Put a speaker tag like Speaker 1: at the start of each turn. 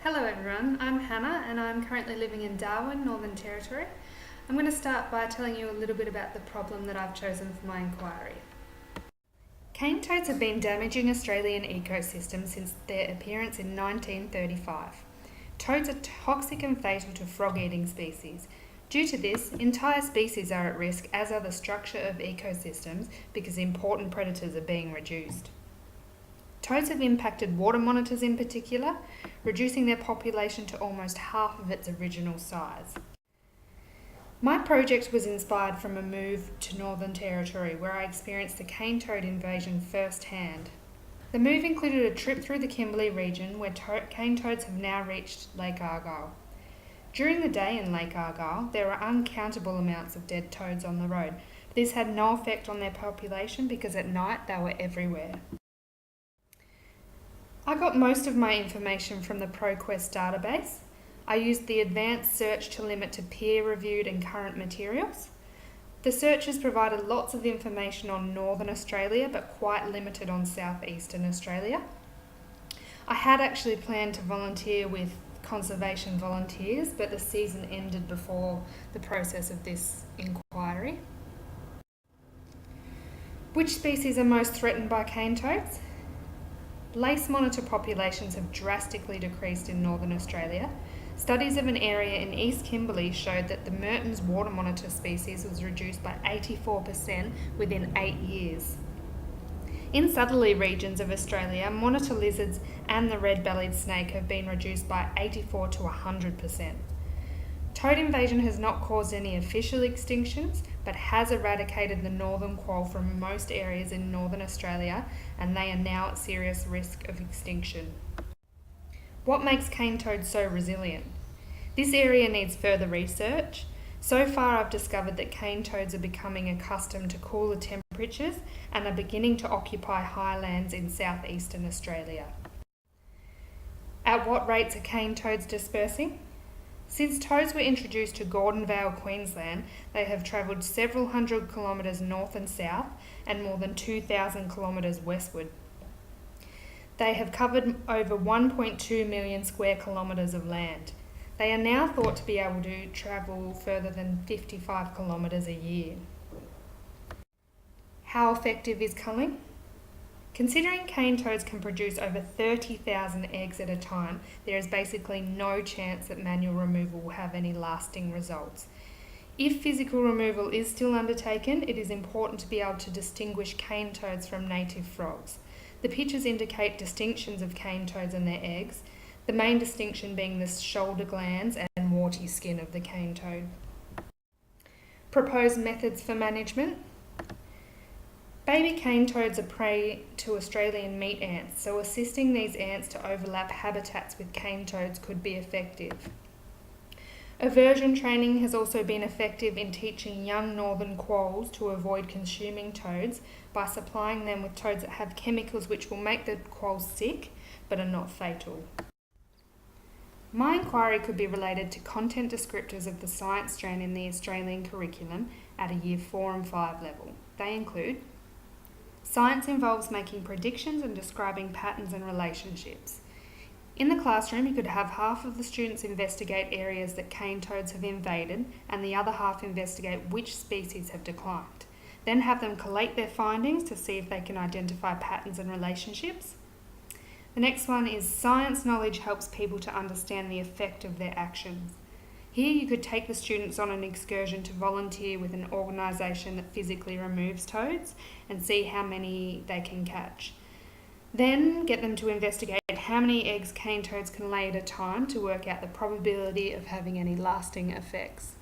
Speaker 1: Hello everyone, I'm Hannah and I'm currently living in Darwin, Northern Territory. I'm going to start by telling you a little bit about the problem that I've chosen for my inquiry. Cane toads have been damaging Australian ecosystems since their appearance in 1935. Toads are toxic and fatal to frog-eating species. Due to this, entire species are at risk, as are the structure of ecosystems, because important predators are being reduced. Toads have impacted water monitors in particular, reducing their population to almost half of its original size. My project was inspired from a move to Northern Territory, where I experienced the cane toad invasion firsthand. The move included a trip through the Kimberley region, where cane toads have now reached Lake Argyle. During the day in Lake Argyle, there were uncountable amounts of dead toads on the road. This had no effect on their population because at night they were everywhere. I got most of my information from the ProQuest database. I used the advanced search to limit to peer-reviewed and current materials. The search has provided lots of information on Northern Australia, but quite limited on Southeastern Australia. I had actually planned to volunteer with conservation volunteers, but the season ended before the process of this inquiry. Which species are most threatened by cane toads? Lace monitor populations have drastically decreased in Northern Australia. Studies of an area in East Kimberley showed that the Mertens water monitor species was reduced by 84% within 8 years. In southerly regions of Australia, monitor lizards and the red-bellied snake have been reduced by 84 to 100%. Toad invasion has not caused any official extinctions, but has eradicated the northern quoll from most areas in Northern Australia, and they are now at serious risk of extinction. What makes cane toads so resilient? This area needs further research. So far, I've discovered that cane toads are becoming accustomed to cooler temperatures and are beginning to occupy highlands in southeastern Australia. At what rates are cane toads dispersing? Since toads were introduced to Gordon Vale, Queensland, they have travelled several hundred kilometres north and south and more than 2,000 kilometres westward. They have covered over 1.2 million square kilometres of land. They are now thought to be able to travel further than 55 kilometres a year. How effective is culling? Considering cane toads can produce over 30,000 eggs at a time, there is basically no chance that manual removal will have any lasting results. If physical removal is still undertaken, it is important to be able to distinguish cane toads from native frogs. The pictures indicate distinctions of cane toads and their eggs, the main distinction being the shoulder glands and warty skin of the cane toad. Proposed methods for management. Baby cane toads are prey to Australian meat ants, so assisting these ants to overlap habitats with cane toads could be effective. Aversion training has also been effective in teaching young northern quolls to avoid consuming toads by supplying them with toads that have chemicals which will make the quolls sick but are not fatal. My inquiry could be related to content descriptors of the science strand in the Australian curriculum at a Year 4 and 5 level. They include: science involves making predictions and describing patterns and relationships. In the classroom, you could have half of the students investigate areas that cane toads have invaded and the other half investigate which species have declined. Then have them collate their findings to see if they can identify patterns and relationships. The next one is science knowledge helps people to understand the effect of their actions. Here you could take the students on an excursion to volunteer with an organisation that physically removes toads and see how many they can catch. Then get them to investigate how many eggs cane toads can lay at a time to work out the probability of having any lasting effects.